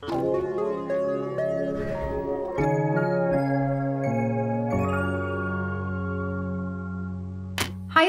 Hiya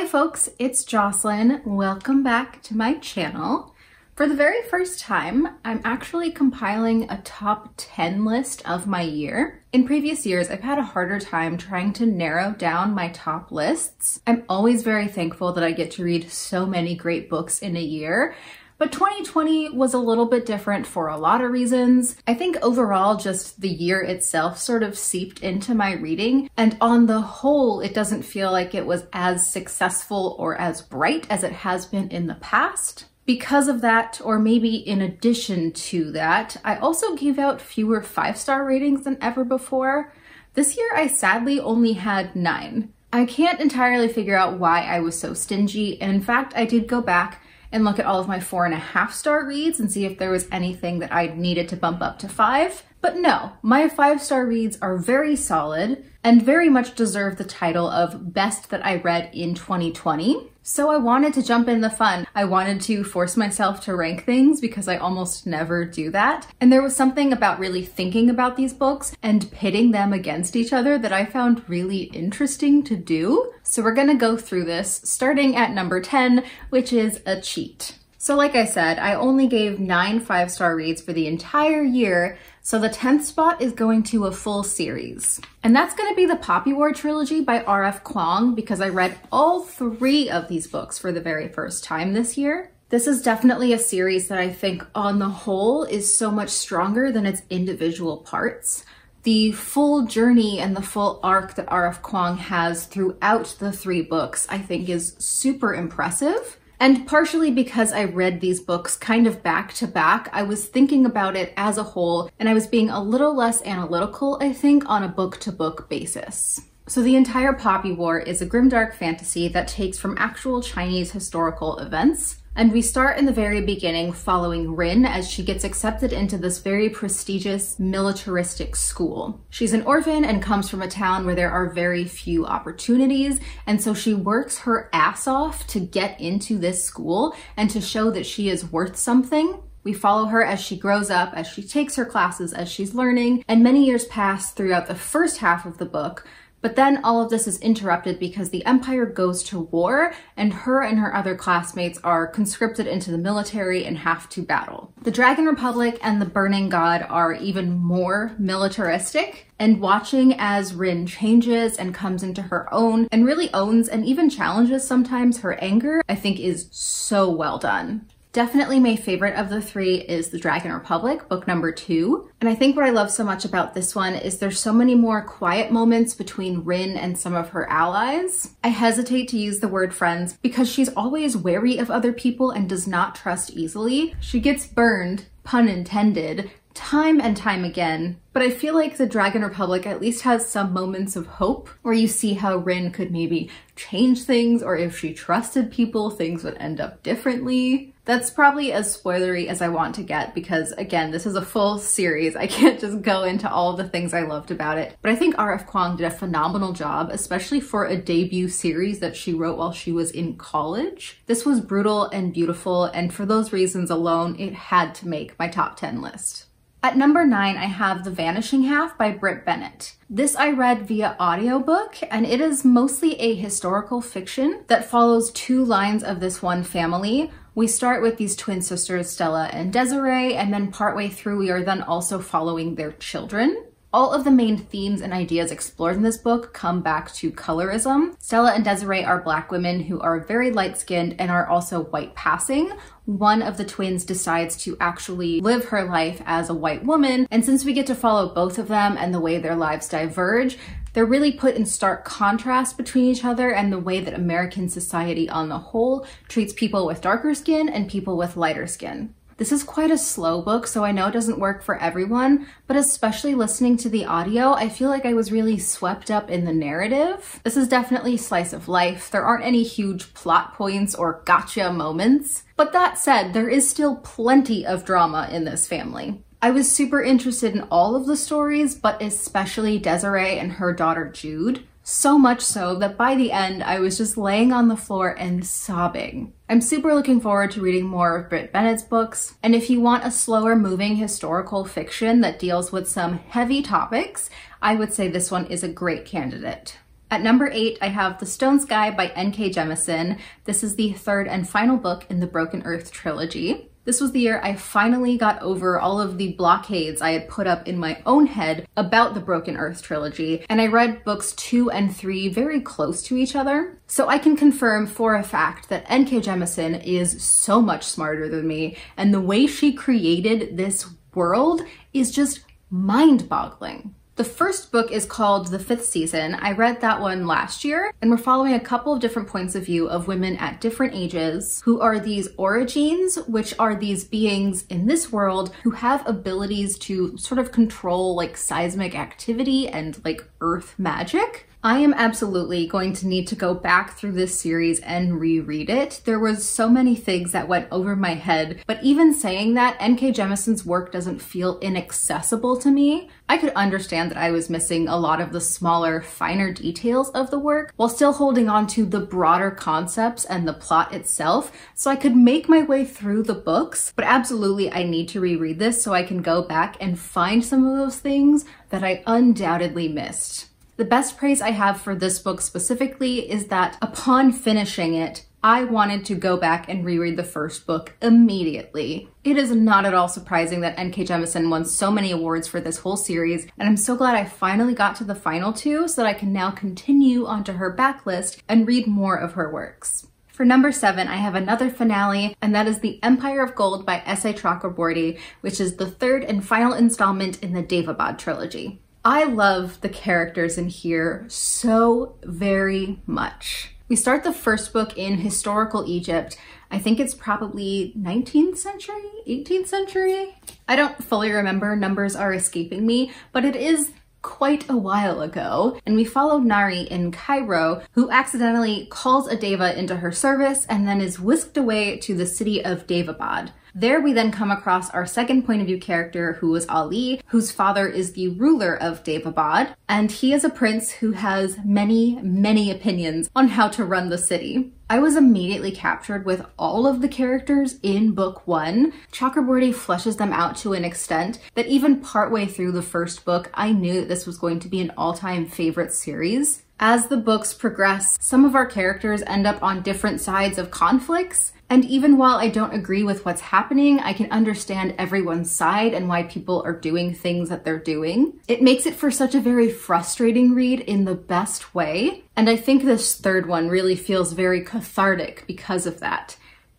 folks, it's Jocelyn. Welcome back to my channel. For the very first time, I'm actually compiling a top 10 list of my year. In previous years, I've had a harder time trying to narrow down my top lists. I'm always very thankful that I get to read so many great books in a year. But 2020 was a little bit different for a lot of reasons. I think overall, just the year itself sort of seeped into my reading. And on the whole, it doesn't feel like it was as successful or as bright as it has been in the past. Because of that, or maybe in addition to that, I also gave out fewer 5-star ratings than ever before. This year, I sadly only had 9. I can't entirely figure out why I was so stingy. And in fact, I did go back and look at all of my 4.5-star reads and see if there was anything that I needed to bump up to 5. But no, my 5-star reads are very solid and very much deserve the title of best that I read in 2020. So I wanted to jump in the fun. I wanted to force myself to rank things because I almost never do that. And there was something about really thinking about these books and pitting them against each other that I found really interesting to do. So we're gonna go through this starting at number 10, which is A Cheat. So like I said, I only gave 9 5-star reads for the entire year, so the 10th spot is going to a full series. And that's going to be the Poppy War trilogy by RF Kuang, because I read all 3 of these books for the very first time this year. This is definitely a series that I think on the whole is so much stronger than its individual parts. The full journey and the full arc that RF Kuang has throughout the 3 books I think is super impressive. And partially because I read these books kind of back to back, I was thinking about it as a whole, and I was being a little less analytical, I think, on a book-to-book basis. So the entire Poppy War is a grimdark fantasy that takes from actual Chinese historical events. And we start in the very beginning following Rin as she gets accepted into this very prestigious militaristic school. She's an orphan and comes from a town where there are very few opportunities, and so she works her ass off to get into this school and to show that she is worth something. We follow her as she grows up, as she takes her classes, as she's learning, and many years pass throughout the first half of the book. But then all of this is interrupted because the Empire goes to war and her other classmates are conscripted into the military and have to battle. The Dragon Republic and the Burning God are even more militaristic, and watching as Rin changes and comes into her own and really owns and even challenges sometimes her anger, I think is so well done. Definitely my favorite of the 3 is The Dragon Republic, book number 2. And I think what I love so much about this one is there's so many more quiet moments between Rin and some of her allies. I hesitate to use the word friends because she's always wary of other people and does not trust easily. She gets burned, pun intended, time and time again. But I feel like the Dragon Republic at least has some moments of hope where you see how Rin could maybe change things, or if she trusted people, things would end up differently. That's probably as spoilery as I want to get because, again, this is a full series. I can't just go into all of the things I loved about it. But I think RF Kuang did a phenomenal job, especially for a debut series that she wrote while she was in college. This was brutal and beautiful, and for those reasons alone, it had to make my top 10 list. At number 9, I have The Vanishing Half by Bennett. This I read via audiobook, and it is mostly a historical fiction that follows 2 lines of this one family. We start with these twin sisters, Stella and Desiree, and then partway through we are then also following their children. All of the main themes and ideas explored in this book come back to colorism. Stella and Desiree are Black women who are very light-skinned and are also white passing. One of the twins decides to actually live her life as a white woman, and since we get to follow both of them and the way their lives diverge, they're really put in stark contrast between each other and the way that American society on the whole treats people with darker skin and people with lighter skin. This is quite a slow book, so I know it doesn't work for everyone, but especially listening to the audio, I feel like I was really swept up in the narrative. This is definitely slice of life. There aren't any huge plot points or gotcha moments. But that said, there is still plenty of drama in this family. I was super interested in all of the stories, but especially Desiree and her daughter Jude. So much so that by the end, I was just laying on the floor and sobbing. I'm super looking forward to reading more of Brit Bennett's books, and if you want a slower moving historical fiction that deals with some heavy topics, I would say this one is a great candidate. At number 8, I have The Stone Sky by NK Jemisin. This is the third and final book in the Broken Earth trilogy. This was the year I finally got over all of the blockades I had put up in my own head about the Broken Earth trilogy, and I read books 2 and 3 very close to each other. So I can confirm for a fact that NK Jemisin is so much smarter than me, and the way she created this world is just mind-boggling. The first book is called The Fifth Season. I read that one last year, and we're following a couple of different points of view of women at different ages who are these origines, which are these beings in this world who have abilities to sort of control like seismic activity and like earth magic. I am absolutely going to need to go back through this series and reread it. There was so many things that went over my head, but even saying that, NK Jemisin's work doesn't feel inaccessible to me. I could understand that I was missing a lot of the smaller, finer details of the work while still holding on to the broader concepts and the plot itself, so I could make my way through the books, but absolutely I need to reread this so I can go back and find some of those things that I undoubtedly missed. The best praise I have for this book specifically is that upon finishing it, I wanted to go back and reread the first book immediately. It is not at all surprising that NK Jemisin won so many awards for this whole series, and I'm so glad I finally got to the final 2 so that I can now continue onto her backlist and read more of her works. For number 7, I have another finale, and that is The Empire of Gold by S.A. Chakraborty, which is the third and final installment in the Daevabad trilogy. I love the characters in here so very much. We start the first book in historical Egypt. I think it's probably 19th century, 18th century? I don't fully remember, numbers are escaping me, but it is quite a while ago, and we follow Nari in Cairo, who accidentally calls a deva into her service and then is whisked away to the city of Daevabad. There we then come across our second point of view character, who is Ali, whose father is the ruler of Daevabad, and he is a prince who has many opinions on how to run the city. I was immediately captured with all of the characters in book 1. Chakraborty fleshes them out to an extent that even partway through the first book, I knew that this was going to be an all-time favorite series. As the books progress, some of our characters end up on different sides of conflicts, and even while I don't agree with what's happening, I can understand everyone's side and why people are doing things that they're doing. It makes it for such a very frustrating read in the best way, and I think this third one really feels very cathartic because of that.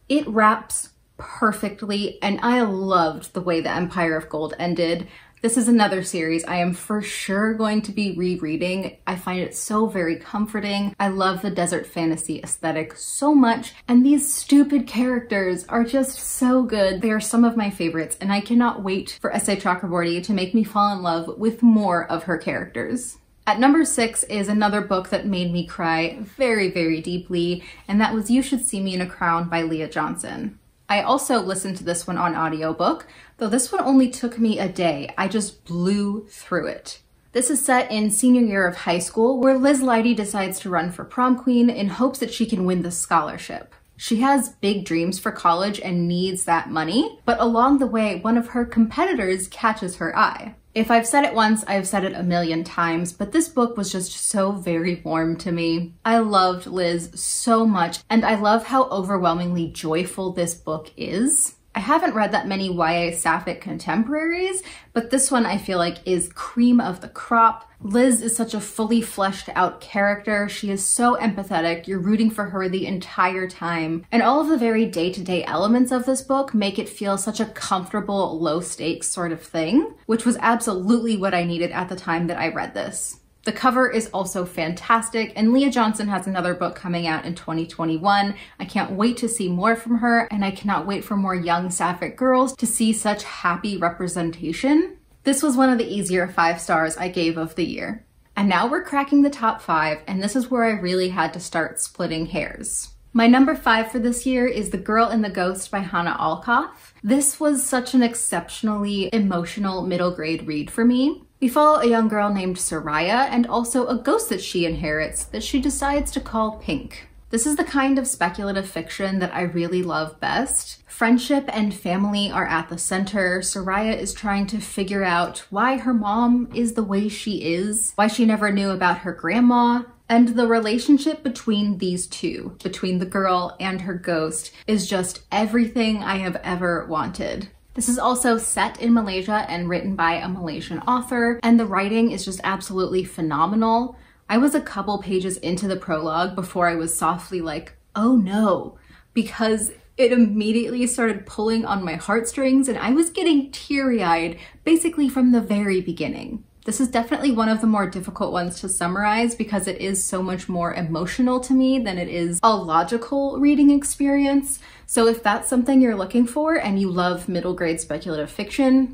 It wraps perfectly, and I loved the way the Empire of Gold ended. This is another series I am for sure going to be rereading. I find it so very comforting. I love the desert fantasy aesthetic so much, and these stupid characters are just so good. They are some of my favorites, and I cannot wait for S.A. Chakraborty to make me fall in love with more of her characters. At number 6 is another book that made me cry very deeply, and that was You Should See Me in a Crown by Leah Johnson. I also listened to this one on audiobook, though this one only took me a day. I just blew through it. This is set in senior year of high school, where Liz Leidy decides to run for prom queen in hopes that she can win the scholarship. She has big dreams for college and needs that money, but along the way, one of her competitors catches her eye. If I've said it once, I've said it a million times, but this book was just so very warm to me. I loved Liz so much, and I love how overwhelmingly joyful this book is. I haven't read that many YA sapphic contemporaries, but this one I feel like is cream of the crop. Liz is such a fully fleshed out character. She is so empathetic. You're rooting for her the entire time. And all of the very day-to-day elements of this book make it feel such a comfortable, low stakes sort of thing, which was absolutely what I needed at the time that I read this. The cover is also fantastic, and Leah Johnson has another book coming out in 2021. I can't wait to see more from her, and I cannot wait for more young sapphic girls to see such happy representation. This was one of the easier 5 stars I gave of the year. And now we're cracking the top 5, and this is where I really had to start splitting hairs. My number 5 for this year is The Girl and the Ghost by Hanna Alkaf. This was such an exceptionally emotional middle grade read for me. We follow a young girl named Soraya and also a ghost that she inherits that she decides to call Pink. This is the kind of speculative fiction that I really love best. Friendship and family are at the center. Soraya is trying to figure out why her mom is the way she is, why she never knew about her grandma, and the relationship between these two, between the girl and her ghost, is just everything I have ever wanted. This is also set in Malaysia and written by a Malaysian author, and the writing is just absolutely phenomenal. I was a couple pages into the prologue before I was softly like, oh no, because it immediately started pulling on my heartstrings and I was getting teary-eyed basically from the very beginning. This is definitely one of the more difficult ones to summarize because it is so much more emotional to me than it is a logical reading experience. So if that's something you're looking for and you love middle grade speculative fiction,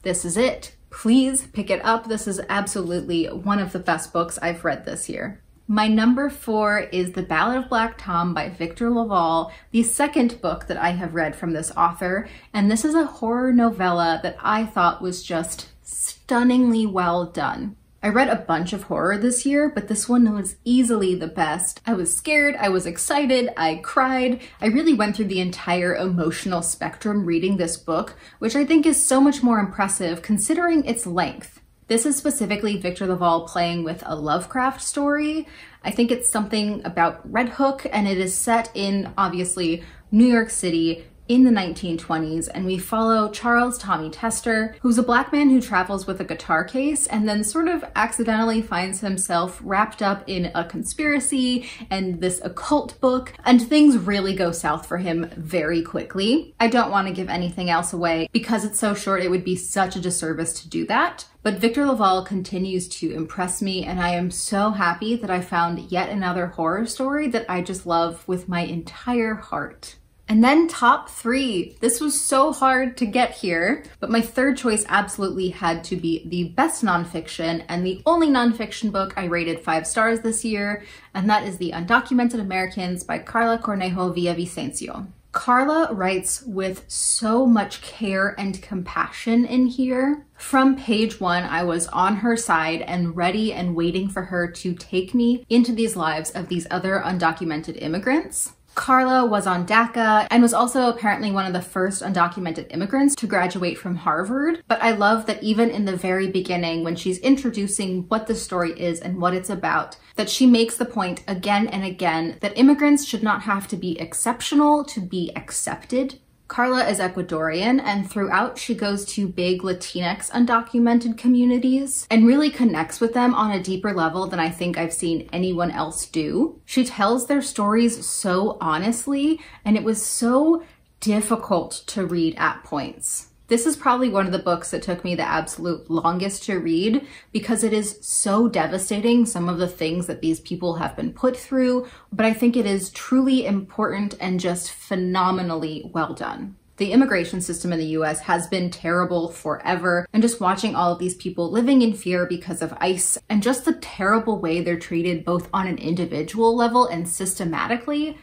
this is it. Please pick it up. This is absolutely one of the best books I've read this year. My number 4 is The Ballad of Black Tom by Victor LaValle, the second book that I have read from this author. And this is a horror novella that I thought was just stunningly well done. I read a bunch of horror this year, but this one was easily the best. I was scared, I was excited, I cried. I really went through the entire emotional spectrum reading this book, which I think is so much more impressive considering its length. This is specifically Victor LaValle playing with a Lovecraft story. I think it's something about Red Hook, and it is set in, obviously, New York City in the 1920s, and we follow Charles Tommy Tester, who's a black man who travels with a guitar case and then sort of accidentally finds himself wrapped up in a conspiracy and this occult book, and things really go south for him very quickly. I don't want to give anything else away because it's so short, it would be such a disservice to do that. But Victor LaValle continues to impress me, and I am so happy that I found yet another horror story that I just love with my entire heart. And then top 3. This was so hard to get here, but my third choice absolutely had to be the best nonfiction and the only nonfiction book I rated 5 stars this year, and that is The Undocumented Americans by Karla Cornejo Villavicencio. Karla writes with so much care and compassion in here. From page 1, I was on her side and ready and waiting for her to take me into these lives of these other undocumented immigrants. Karla was on DACA and was also apparently one of the first undocumented immigrants to graduate from Harvard. But I love that even in the very beginning, when she's introducing what the story is and what it's about, that she makes the point again and again that immigrants should not have to be exceptional to be accepted. Karla is Ecuadorian, and throughout she goes to big Latinx undocumented communities and really connects with them on a deeper level than I think I've seen anyone else do. She tells their stories so honestly, and it was so difficult to read at points. This is probably one of the books that took me the absolute longest to read because it is so devastating, some of the things that these people have been put through, but I think it is truly important and just phenomenally well done. The immigration system in the US has been terrible forever, and just watching all of these people living in fear because of ICE and just the terrible way they're treated both on an individual level and systematically,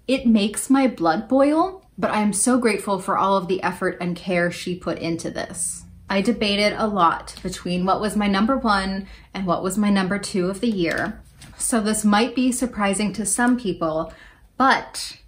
it makes my blood boil. But I am so grateful for all of the effort and care she put into this. I debated a lot between what was my number 1 and what was my number 2 of the year. So this might be surprising to some people, but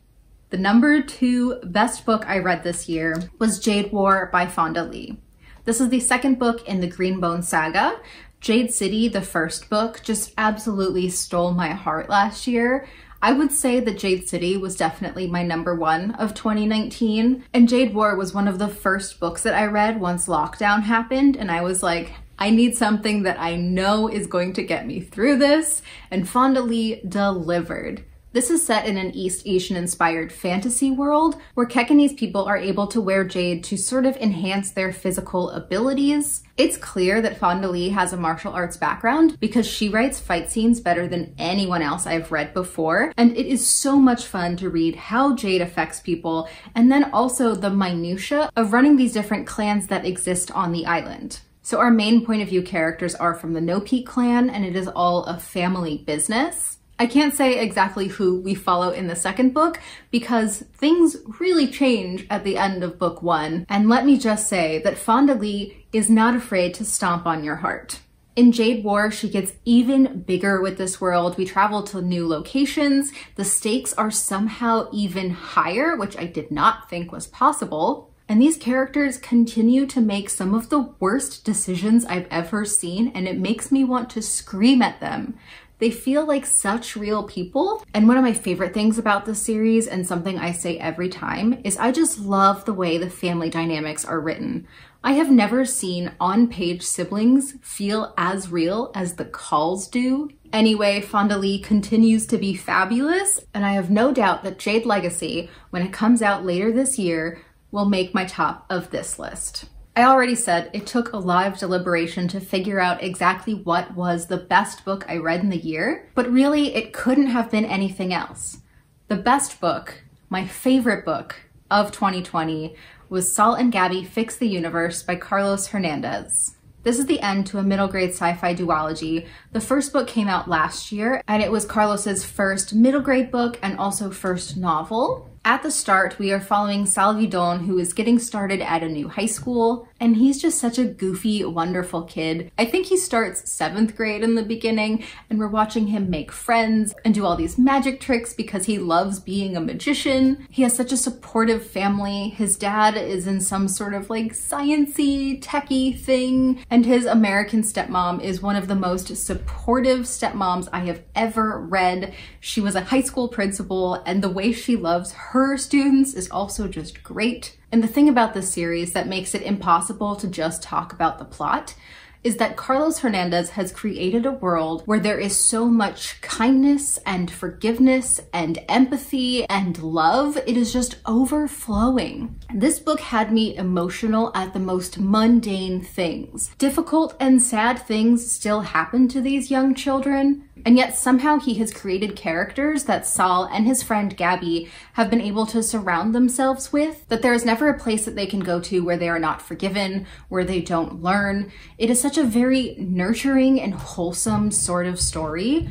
the number 2 best book I read this year was Jade War by Fonda Lee. This is the second book in the Greenbone saga. Jade City, the first book, just absolutely stole my heart last year. I would say that Jade City was definitely my number 1 of 2019, and Jade War was one of the first books that I read once lockdown happened, and I was like, I need something that I know is going to get me through this, and Fonda Lee delivered. This is set in an East Asian-inspired fantasy world where Kekanese people are able to wear jade to sort of enhance their physical abilities. It's clear that Fonda Lee has a martial arts background because she writes fight scenes better than anyone else I've read before, and it is so much fun to read how jade affects people and then also the minutiae of running these different clans that exist on the island. So our main point of view characters are from the No Peak clan, and it is all a family business. I can't say exactly who we follow in the second book because things really change at the end of book 1. And let me just say that Fonda Lee is not afraid to stomp on your heart. In Jade War, she gets even bigger with this world. We travel to new locations. The stakes are somehow even higher, which I did not think was possible. And these characters continue to make some of the worst decisions I've ever seen, and it makes me want to scream at them. They feel like such real people. And one of my favorite things about this series, and something I say every time, is I just love the way the family dynamics are written. I have never seen on-page siblings feel as real as the Calls do. Anyway, Fonda Lee continues to be fabulous, and I have no doubt that Jade Legacy, when it comes out later this year, will make my top of this list. I already said it took a lot of deliberation to figure out exactly what was the best book I read in the year, but really it couldn't have been anything else. The best book, my favorite book of 2020, was Salt and Gabi Fix the Universe by Carlos Hernandez. This is the end to a middle grade sci-fi duology. The first book came out last year, and it was Carlos's first middle grade book and also first novel. At the start, we are following Salvidon, who is getting started at a new high school, and he's just such a goofy, wonderful kid. I think he starts 7th grade in the beginning, and we're watching him make friends and do all these magic tricks because he loves being a magician. He has such a supportive family. His dad is in some sort of like science-y, techie thing, and his American stepmom is one of the most supportive stepmoms I have ever read. She was a high school principal, and the way she loves her students is also just great. And the thing about this series that makes it impossible to just talk about the plot is that Carlos Hernandez has created a world where there is so much kindness and forgiveness and empathy and love. It is just overflowing. This book had me emotional at the most mundane things. Difficult and sad things still happen to these young children, and yet somehow he has created characters that Sal and his friend Gabi have been able to surround themselves with, that there is never a place that they can go to where they are not forgiven, where they don't learn. It is such a very nurturing and wholesome sort of story.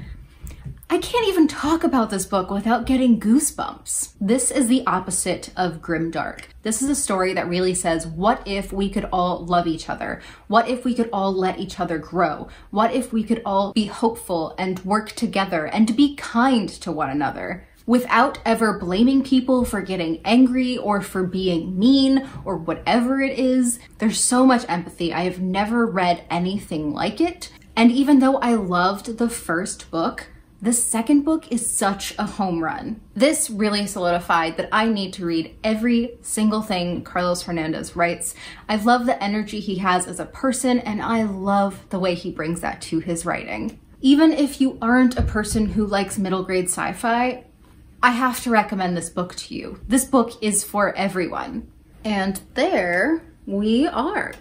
I can't even talk about this book without getting goosebumps. This is the opposite of grimdark. This is a story that really says, what if we could all love each other? What if we could all let each other grow? What if we could all be hopeful and work together and be kind to one another? Without ever blaming people for getting angry or for being mean or whatever it is. There's so much empathy. I have never read anything like it. And even though I loved the first book, the second book is such a home run. This really solidified that I need to read every single thing Carlos Hernandez writes. I love the energy he has as a person, and I love the way he brings that to his writing. Even if you aren't a person who likes middle grade sci-fi, I have to recommend this book to you. This book is for everyone. And there we are.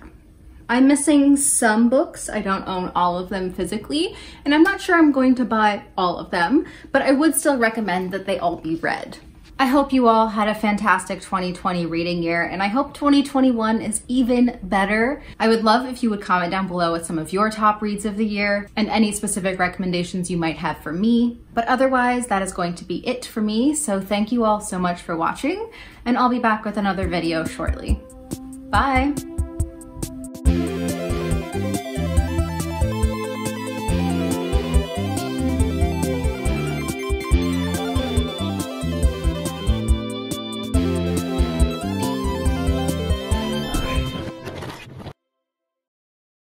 I'm missing some books. I don't own all of them physically, and I'm not sure I'm going to buy all of them, but I would still recommend that they all be read. I hope you all had a fantastic 2020 reading year, and I hope 2021 is even better. I would love if you would comment down below with some of your top reads of the year and any specific recommendations you might have for me. But otherwise, that is going to be it for me, so thank you all so much for watching, and I'll be back with another video shortly. Bye!